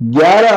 11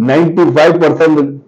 95%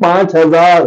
5,000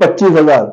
25,000।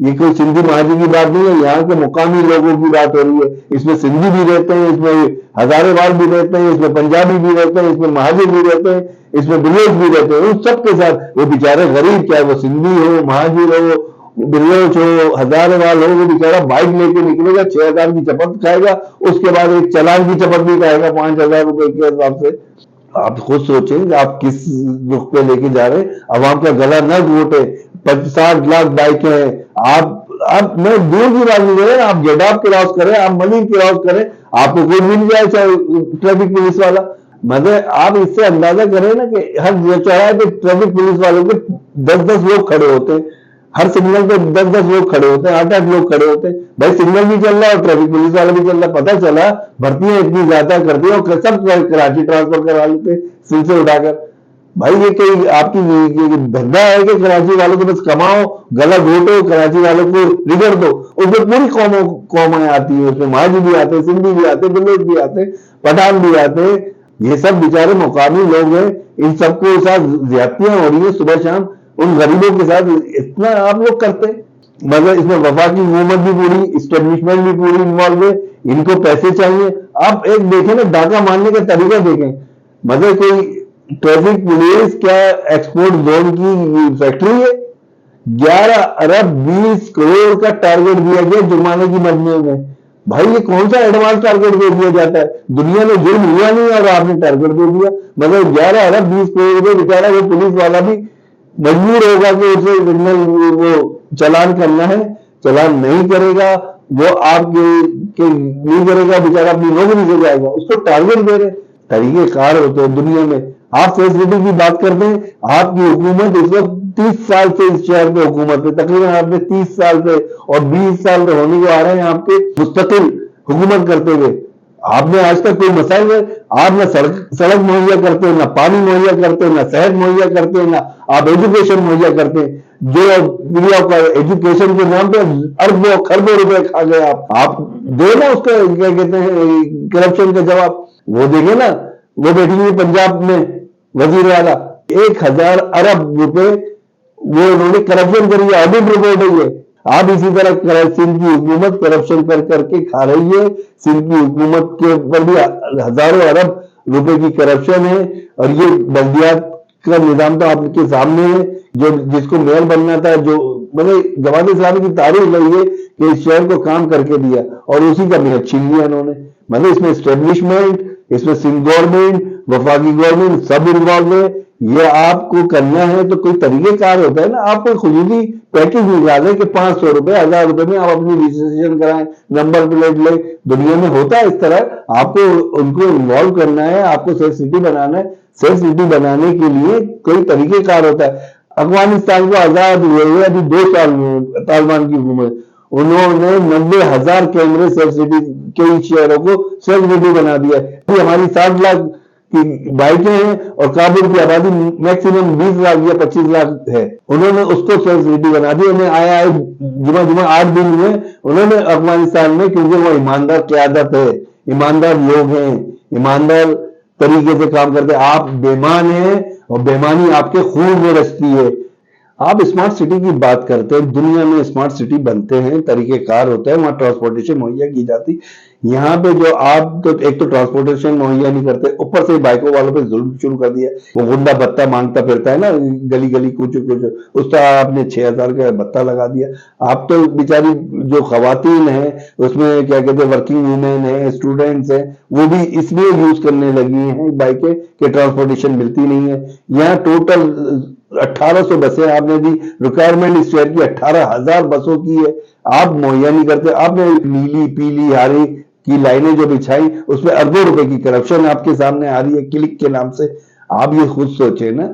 یہ کوئی سندھی مہاجی کی بات نہیں ہے، یہاں کے مقامی لوگوں کی بات ہو رہی ہے. اس میں سندھی بھی رہتے ہیں، اس میں ہزارے وال بھی رہتے ہیں، اس میں پنجابی بھی رہتے ہیں، اس میں مہاجر بھی رہتے ہیں، اس میں بلوچ بھی رہتے ہیں. ان سب کے ساتھ وہ بیچارے غریب، چاہے وہ سندھی ہو، مہاجر ہو، بلوچ ہو، ہزارے وال ہو، وہ بیچارہ بائک لے کے نکلے گا، 6,000 کی چپت کھائے گا، اس کے بعد ایک چالان کی چپت بھی کھائے گا 5,000 روپے کے حساب سے. آپ خود سوچیں کہ آپ کس رخ پہ لے کے جا رہے ہیں. عوام کا گلا نہ گھوٹے. 60 لاکھ بائکیں ہیں. آپ میں دور کی بات نہیں کریں، آپ جڈاب کراس کریں، آپ ملین کراس کریں، آپ کو کوئی مل جائے چاہے ٹریفک پولیس والا. مگر آپ اس سے اندازہ کریں نا کہ ہر چوراہے پہ ٹریفک پولیس والوں کے 10 لوگ کھڑے ہوتے ہیں. ہر سگنل پہ 10 لوگ کھڑے ہوتے ہیں، 8 لوگ کھڑے ہوتے ہیں. بھائی سگنل بھی چل رہا ہے اور ٹریفک پولیس والا بھی چل رہا ہے. پتہ چلا بھرتیاں اتنی زیادہ کرتی ہیں اور سب کراچی ٹرانسفر کروا لیتے سل سے اٹھا کر. بھائی یہ کوئی آپ کی دھندا ہے کہ کراچی والوں کو بس کماؤ، گلا گھوٹو، کراچی والوں کو رگڑ دو. اس میں پوری قومیں آتی ہیں، اس میں مہاجر بھی آتے ہیں، سندھی بھی آتے ہیں، بلوچ بھی آتے ہیں، پٹھان بھی آتے ہیں. یہ سب بیچارے مقامی لوگ ہیں، ان سب کو ساتھ زیادتیاں ہو رہی ہیں صبح شام. ان غریبوں کے ساتھ اتنا آپ لوگ کرتے ہیں. مگر اس میں وفاقی حکومت بھی پوری، اسٹیبلشمنٹ بھی پوری انوالو ہے. ان کو پیسے چاہیے. آپ ایک دیکھیں نا، ڈاکہ مارنے کا طریقہ دیکھیں. مگر کوئی ٹریفک پولیس کیا ایکسپورٹ زون کی فیکٹری ہے؟ 11 ارب 20 کروڑ کا ٹارگٹ دیا گیا جرمانے کی مجموعے میں. بھائی یہ کون سا ایڈوانس ٹارگٹ دے دیا جاتا ہے؟ دنیا میں جرم ہوا نہیں اور آپ نے ٹارگٹ دے دیا. مگر 11 ارب 20 کروڑ روپے بیچارہ وہ پولیس والا بھی مجبور ہوگا کہ اسے وہ چلان کرنا ہے. چلان نہیں کرے گا، وہ آپ کے نہیں کرے گا، بیچارہ اپنی نوکری سے جائے گا. اس کو ٹارگٹ دے رہے. طریقے کار ہوتے ہیں دنیا میں. آپ فیسلٹی کی بات کرتے ہیں. آپ کی حکومت اس وقت 30 سال سے اس شہر پہ حکومت ہے، تقریباً آپ نے 30 سال سے اور 20 سال سے ہونے کو آ رہے ہیں آپ کے مستقل حکومت کرتے ہوئے. آپ نے آج تک کوئی مسائل ہے؟ آپ نہ سڑک مہیا کرتے ہیں، نہ پانی مہیا کرتے ہیں، نہ صحت مہیا کرتے ہیں، نہ آپ ایجوکیشن مہیا کرتے ہیں. جو ایجوکیشن کے نام پہ اربوں خربوں روپے کھا گئے. آپ دے نا اس کا کیا کہتے ہیں کرپشن کا جواب. وہ دیکھیں نا، وہ بیٹھی ہوئی پنجاب میں وزیر اعلیٰ 1,000 ارب روپے وہ انہوں نے کرپشن کری ہے. آڈٹ رپورٹ ہے یہ. آپ اسی طرح سندھ کی حکومت کرپشن کر کے کھا رہی ہے. سندھ کی حکومت کے اوپر بھی ہزاروں ارب روپے کی کرپشن ہے. اور یہ بلدیات کا نظام تو آپ کے سامنے ہے. جس کو میئر بننا تھا، جو مطلب جماعت اسلامی کی تعریف رہی ہے کہ اس شہر کو کام کر کے دیا اور اسی کا میئر چھین لیا انہوں نے. مطلب اس میں اسٹیبلشمنٹ، اس میں سندھ گورنمنٹ، وفاقی گورنمنٹ سب انوالو ہے. یہ آپ کو کرنا ہے تو کوئی طریقہ کار ہوتا ہے نا. آپ کوئی خصوصی پیکج نکالیں کہ 500 روپے 1,000 روپے میں آپ اپنی رجسٹریشن کرائیں، نمبر پلیٹ لیں. دنیا میں ہوتا ہے اس طرح. آپ کو ان کو انوالو کرنا ہے، آپ کو سیف سٹی بنانا ہے. سیف سٹی بنانے کے لیے کوئی طریقہ کار ہوتا ہے. افغانستان کو آزاد ہوئے ہوئے ابھی 2 سال میں طالبان کی حکومت، انہوں نے 90,000 کیمرے سیف سٹی کئی شہروں کو سیف سٹی بنا دیا. ہماری 60 لاکھ کی بائکیں ہیں اور کابل کی آبادی میکسیمم 20 لاکھ یا 25 لاکھ ہے. انہوں نے اس کو سیف سٹی بنا دی. انہیں آیا جمعہ 8 دن ہوئے انہوں نے افغانستان میں، کیونکہ وہ ایماندار قیادت ہے، ایماندار لوگ ہیں، ایماندار طریقے سے کام کرتے. آپ بےمان ہیں اور بےمانی آپ کے خون میں رچتی ہے. آپ اسمارٹ سٹی کی بات کرتے ہیں. دنیا میں اسمارٹ سٹی بنتے ہیں، طریقہ کار ہوتا ہے، وہاں ٹرانسپورٹیشن مہیا کی جاتی. یہاں پہ جو آپ تو ایک تو ٹرانسپورٹیشن مہیا نہیں کرتے، اوپر سے بائکوں والوں پہ ظلم شروع کر دیا. وہ گنڈا بتہ مانگتا پھرتا ہے نا گلی گلی کوچو کوچو، اس طرح آپ نے 6,000 کا بتہ لگا دیا. آپ تو بیچاری جو خواتین ہیں اس میں کیا کہتے ہیں ورکنگ وومن ہیں، اسٹوڈنٹس ہیں، وہ بھی اس لیے یوز کرنے لگی ہیں بائکیں کہ ٹرانسپورٹیشن ملتی نہیں ہے. یہاں ٹوٹل 1,800 بسیں آپ نے دی. ریکوائرمنٹ اس شہر کی 18,000 بسوں کی ہے. آپ مہیا نہیں کرتے. آپ نے نیلی پیلی ہری کی لائنیں جو بچھائی، اس میں اربوں روپے کی کرپشن آپ کے سامنے آ رہی ہے کلک کے نام سے. آپ یہ خود سوچیں نا،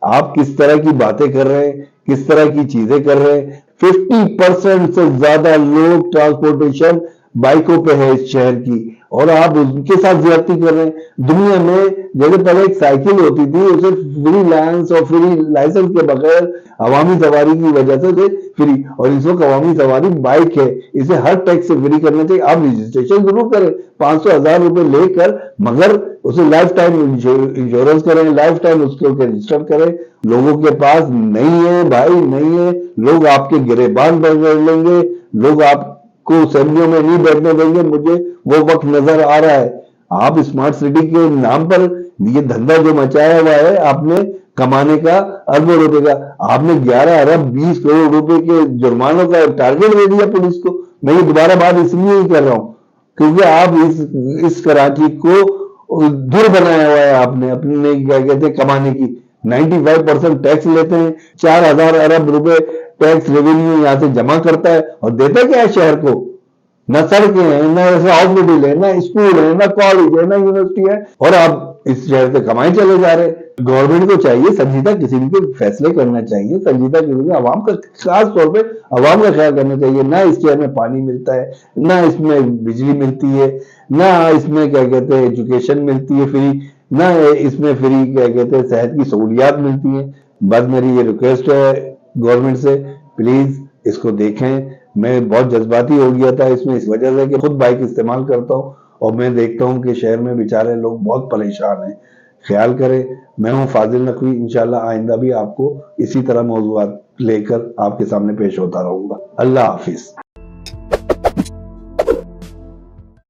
آپ کس طرح کی باتیں کر رہے ہیں، کس طرح کی چیزیں کر رہے ہیں. 50% سے زیادہ لوگ ٹرانسپورٹیشن بائکوں پہ ہے اس شہر کی. اور آپ ان کے ساتھ زیادتی کر رہے ہیں۔ دنیا میں جیسے پہلے ایک سائیکل ہوتی تھی، اسے فری لائنس اور فری لائسنس کے بغیر عوامی سواری کی وجہ سے فری، اور اس وقت عوامی سواری بائک ہے، اسے ہر ٹیکس سے فری کرنا چاہیے۔ آپ رجسٹریشن ضرور کریں 500,000 روپے لے کر، مگر اسے لائف ٹائم انشورنس کریں، لائف ٹائم اس کو رجسٹر کریں۔ لوگوں کے پاس نہیں ہے بھائی، نہیں ہے، لوگ آپ کے گریبان پر کر لیں گے، لوگ آپ کو اسمبلیوں میں نہیں بیٹھنے دیں گے۔ مجھے وہ وقت نظر آ رہا ہے۔ آپ اسمارٹ سٹی کے نام پر یہ دھندا جو مچایا ہوا ہے آپ نے، کمانے کا اربوں روپے کا، آپ نے 11 ارب 20 کروڑ روپے کے جرمانوں کا ٹارگٹ دے دیا پولیس کو۔ میں یہ دوبارہ بات اس لیے ہی کر رہا ہوں کیونکہ آپ اس کراچی کو دور بنایا ہوا ہے آپ نے اپنے کیا کہتے ہیں کمانے کی۔ 95% ٹیکس لیتے ہیں، 4,000 ارب روپے ٹیکس ریونیو یہاں سے جمع کرتا ہے، اور دیتا کیا ہے شہر کو؟ نہ سڑکیں ہیں، نہ ہاسپٹل ہے، نہ اسکول ہے، نہ کالج ہے، نہ یونیورسٹی ہے، اور آپ اس شہر سے کمائے چلے جا رہے ہیں۔ گورنمنٹ کو چاہیے سنجیدہ قسم کے فیصلے کرنا چاہیے، سنجیدہ قسم کے عوام کا، خاص طور پہ عوام کا خیال کرنا چاہیے۔ نہ اس شہر میں پانی ملتا ہے، نہ اس میں بجلی ملتی ہے، نہ اس میں کیا کہتے ہیں ایجوکیشن ملتی ہے فری، نہ اس میں فری کیا کہتے ہیں صحت کی سہولیات ملتی ہیں۔ بس میری یہ ریکویسٹ ہے گورنمنٹ سے، پلیز اس کو دیکھیں۔ میں بہت جذباتی ہو گیا تھا اس میں، اس وجہ سے کہ خود بائک استعمال کرتا ہوں اور میں دیکھتا ہوں کہ شہر میں بیچارے لوگ بہت پریشان ہیں۔ خیال کریں۔ میں ہوں فاضل نقوی، انشاءاللہ آئندہ بھی آپ کو اسی طرح موضوعات لے کر آپ کے سامنے پیش ہوتا رہوں گا۔ اللہ حافظ۔